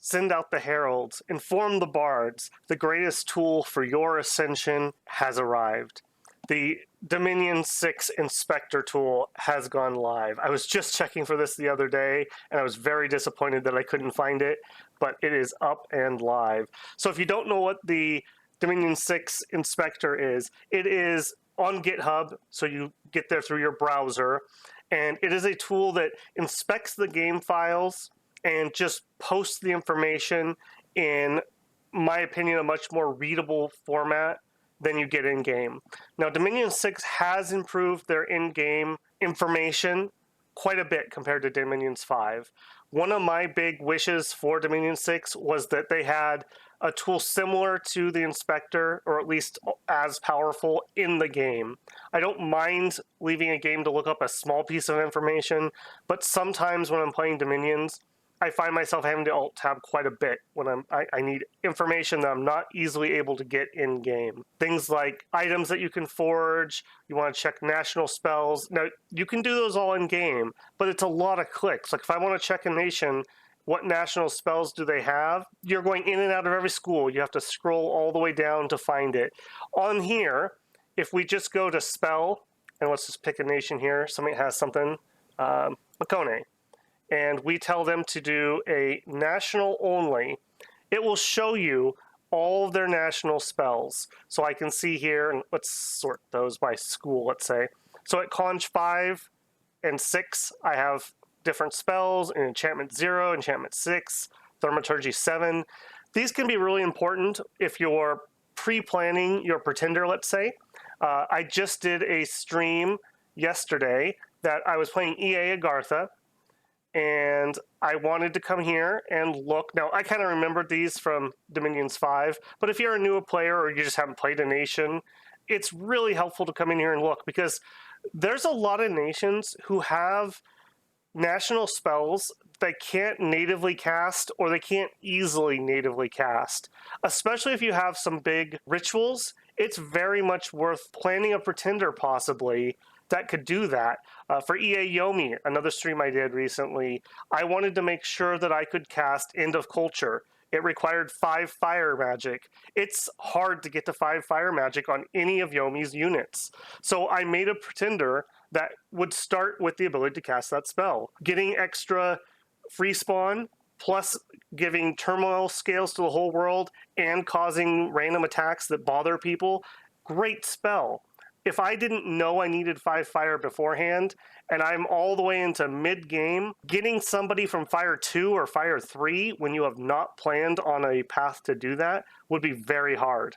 Send out the heralds, inform the bards. The greatest tool for your ascension has arrived. The Dominion 6 Inspector tool has gone live. I was just checking for this the other day, and I was very disappointed that I couldn't find it, but it is up and live. So if you don't know what the Dominion 6 Inspector is, it is on GitHub, so you get there through your browser, and it is a tool that inspects the game files and just posts the information in my opinion, a much more readable format than you get in-game. Now, Dominion 6 has improved their in-game information quite a bit compared to Dominions 5. One of my big wishes for Dominion 6 was that they had a tool similar to the Inspector, or at least as powerful in the game. I don't mind leaving a game to look up a small piece of information, but sometimes when I'm playing Dominions, I find myself having to alt-tab quite a bit when I need information that I'm not easily able to get in-game. Things like items that you can forge, you want to check national spells. Now, you can do those all in-game, but it's a lot of clicks. Like if I want to check a nation, what national spells do they have? You're going in and out of every school. You have to scroll all the way down to find it. On here, if we just go to spell, and let's just pick a nation here. Somebody has something, Makone. And we tell them to do a national only, it will show you all of their national spells. So I can see here, and let's sort those by school, let's say. So at Conj 5 and 6, I have different spells in Enchantment 0, Enchantment 6, Thaumaturgy 7. These can be really important if you're pre-planning your Pretender, let's say. I just did a stream yesterday that I was playing EA Agartha, and I wanted to come here and look. Now, I kind of remembered these from Dominions 5, but if you're a newer player or you just haven't played a nation, it's really helpful to come in here and look, because there's a lot of nations who have national spells they can't natively cast, or they can't easily natively cast. Especially if you have some big rituals, it's very much worth planning a Pretender possibly that could do that. For EA Yomi, another stream I did recently, I wanted to make sure that I could cast End of Culture. It required 5 fire magic. It's hard to get to 5 fire magic on any of Yomi's units. So I made a Pretender that would start with the ability to cast that spell. Getting extra free spawn, plus giving turmoil scales to the whole world, and causing random attacks that bother people, great spell. If I didn't know I needed 5 fire beforehand, and I'm all the way into mid-game, getting somebody from fire 2 or fire 3 when you have not planned on a path to do that would be very hard.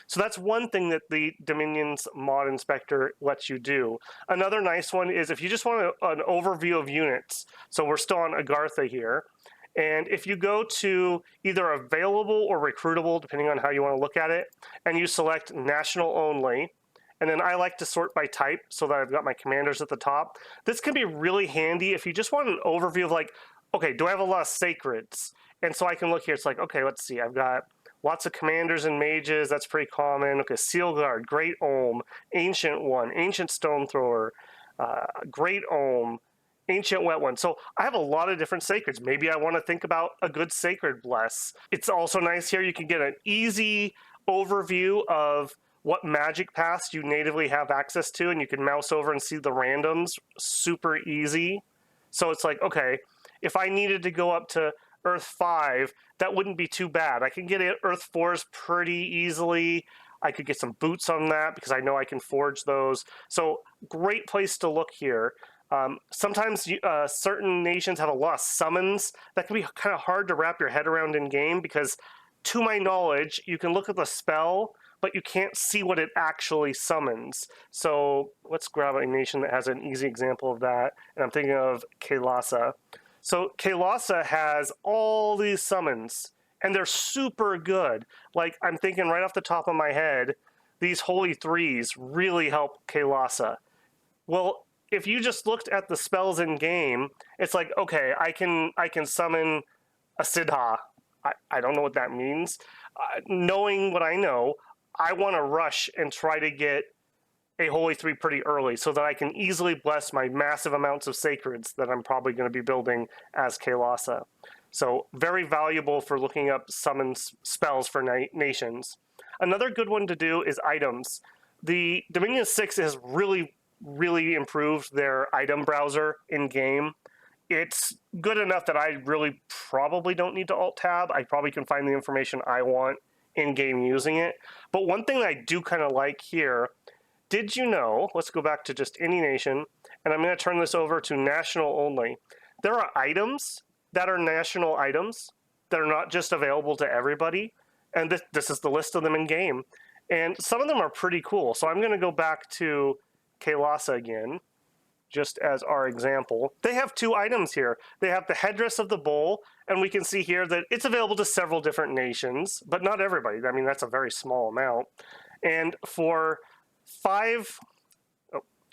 So that's one thing that the Dominion's Mod Inspector lets you do. Another nice one is if you just want an overview of units, so we're still on Agartha here, and if you go to either available or recruitable, depending on how you want to look at it, and you select national only, and then I like to sort by type so that I've got my commanders at the top. This can be really handy if you just want an overview of like, okay, do I have a lot of sacreds? And so I can look here, it's like, okay, let's see, I've got lots of commanders and mages, that's pretty common. Okay, Seal Guard, Great Olm, Ancient One, Ancient Stone Thrower, Great Olm, Ancient Wet One. So I have a lot of different sacreds. Maybe I want to think about a good Sacred Bless. It's also nice here, you can get an easy overview of what magic paths you natively have access to, and you can mouse over and see the randoms super easy. So it's like, okay, if I needed to go up to Earth 5, that wouldn't be too bad. I can get Earth 4s pretty easily. I could get some boots on that because I know I can forge those. So great place to look here. Sometimes certain nations have a lot of summons that can be kind of hard to wrap your head around in game, because to my knowledge, you can look at the spell, but you can't see what it actually summons. So let's grab a nation that has an easy example of that, and I'm thinking of Kailasa. So Kailasa has all these summons, and they're super good. Like, I'm thinking right off the top of my head, these Holy Threes really help Kailasa. Well, if you just looked at the spells in game, it's like, okay, I can summon a Siddha. I don't know what that means. Knowing what I know, I want to rush and try to get a Holy Three pretty early so that I can easily bless my massive amounts of sacreds that I'm probably going to be building as Kailasa. So very valuable for looking up summons spells for nations. Another good one to do is items. The Dominion 6 has really improved their item browser in game. It's good enough that I really probably don't need to alt tab. I probably can find the information I want in game using it. But one thing that I do kind of like here, did you know, let's go back to just any nation, and I'm going to turn this over to national only. There are items that are national items that are not just available to everybody. And this is the list of them in game. And some of them are pretty cool. So I'm going to go back to Kailasa again, just as our example. They have 2 items here. They have the headdress of the bull, and we can see here that it's available to several different nations, but not everybody. I mean, that's a very small amount. And for 5,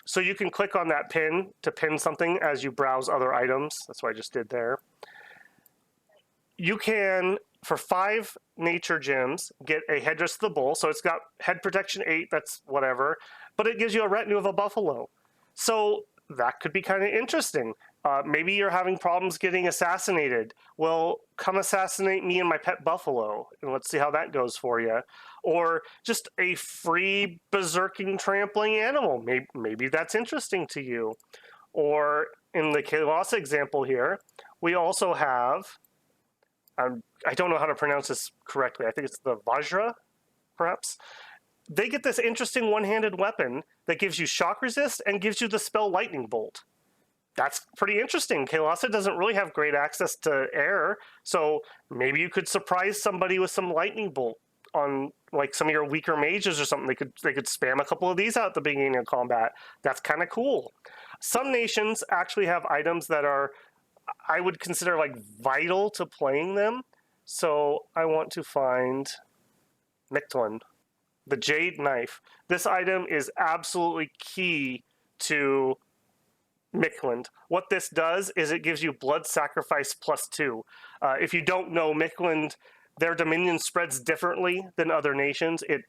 so you can click on that pin to pin something as you browse other items. That's what I just did there. You can, for 5 nature gems, get a headdress of the bull. So it's got head protection 8, that's whatever, but it gives you a retinue of a buffalo. So that could be kind of interesting. Maybe you're having problems getting assassinated. Well, come assassinate me and my pet buffalo, and let's see how that goes for you. Or just a free berserking trampling animal. Maybe that's interesting to you. Or in the Kailasa example here, we also have, I don't know how to pronounce this correctly. I think it's the Vajra, perhaps. They get this interesting one-handed weapon that gives you shock resist and gives you the spell Lightning Bolt. That's pretty interesting. Kailasa doesn't really have great access to air, so maybe you could surprise somebody with some Lightning Bolt on like some of your weaker mages or something. They could spam a couple of these out at the beginning of combat. That's kind of cool. Some nations actually have items that are, I would consider like vital to playing them. So I want to find Mictlan, the Jade Knife. This item is absolutely key to Mictlan. What this does is it gives you blood sacrifice +2. If you don't know, Mictlan, their dominion spreads differently than other nations. It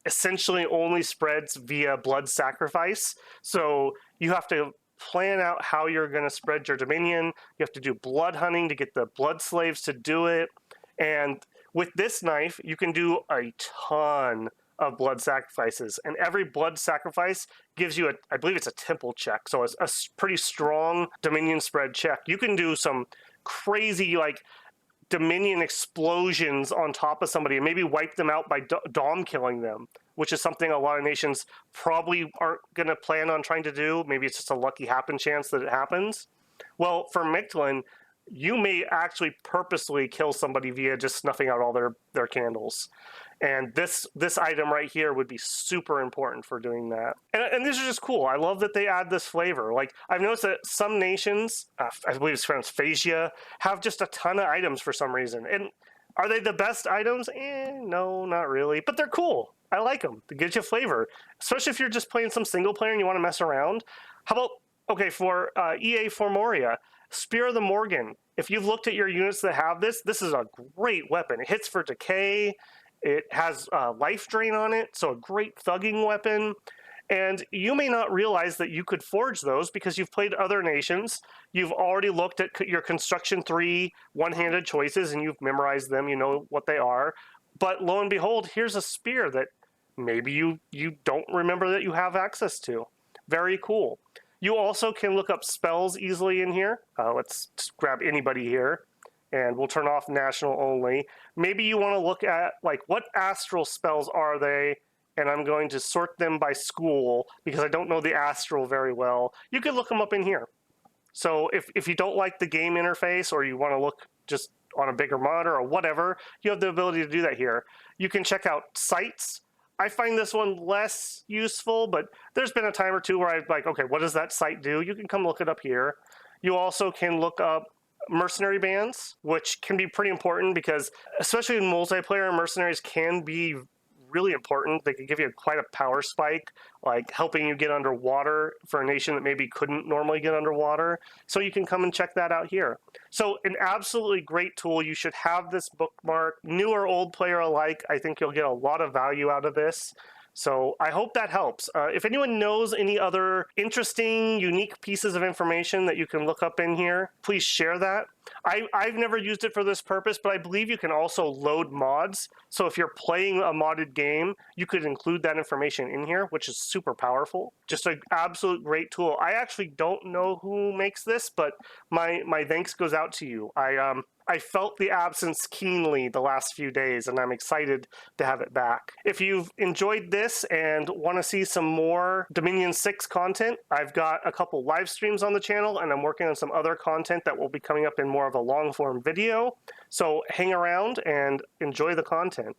essentially only spreads via blood sacrifice. So you have to plan out how you're going to spread your dominion. You have to do blood hunting to get the blood slaves to do it. And with this knife, you can do a ton of blood sacrifices, and every blood sacrifice gives you I believe it's a temple check, so it's a pretty strong dominion spread check. You can do some crazy like dominion explosions on top of somebody and maybe wipe them out by dom killing them, which is something a lot of nations probably aren't going to plan on trying to do. Maybe it's just a lucky happen chance that it happens. Well, for Mictlan, you may actually purposely kill somebody via just snuffing out all their candles. And this item right here would be super important for doing that. And these are just cool. I love that they add this flavor. Like, I've noticed that some nations, I believe it's pronounced Phasia, have just a ton of items for some reason. And are they the best items? No, not really. But they're cool. I like them. It gives you flavor. Especially if you're just playing some single player and you want to mess around. How about, okay, for EA Formoria, Spear of the Morgan. If you've looked at your units that have this is a great weapon. It hits for decay. It has life drain on it, so a great thugging weapon. And you may not realize that you could forge those because you've played other nations. You've already looked at your Construction 3 one-handed choices and you've memorized them. You know what they are. But lo and behold, here's a spear that maybe you don't remember that you have access to. Very cool. You also can look up spells easily in here. Let's just grab anybody here. And we'll turn off national only. Maybe you want to look at, like, what astral spells are they? And I'm going to sort them by school because I don't know the astral very well. You can look them up in here. So if you don't like the game interface or you want to look just on a bigger monitor or whatever, you have the ability to do that here. You can check out sites. I find this one less useful, but there's been a time or two where I'm like, okay, what does that site do? You can come look it up here. You also can look up mercenary bands, which can be pretty important because especially in multiplayer, mercenaries can be really important. They can give you quite a power spike, like helping you get underwater for a nation that maybe couldn't normally get underwater. So you can come and check that out here. So an absolutely great tool. You should have this bookmark. New or old player alike, I think you'll get a lot of value out of this. So I hope that helps. If anyone knows any other interesting, unique pieces of information that you can look up in here, please share that. I've never used it for this purpose, but I believe you can also load mods. So if you're playing a modded game, you could include that information in here, which is super powerful. Just an absolute great tool. I actually don't know who makes this, but my thanks goes out to you. I felt the absence keenly the last few days, and I'm excited to have it back. If you've enjoyed this and want to see some more Dominion 6 content, I've got a couple live streams on the channel, and I'm working on some other content that will be coming up in more of a long-form video. So hang around and enjoy the content.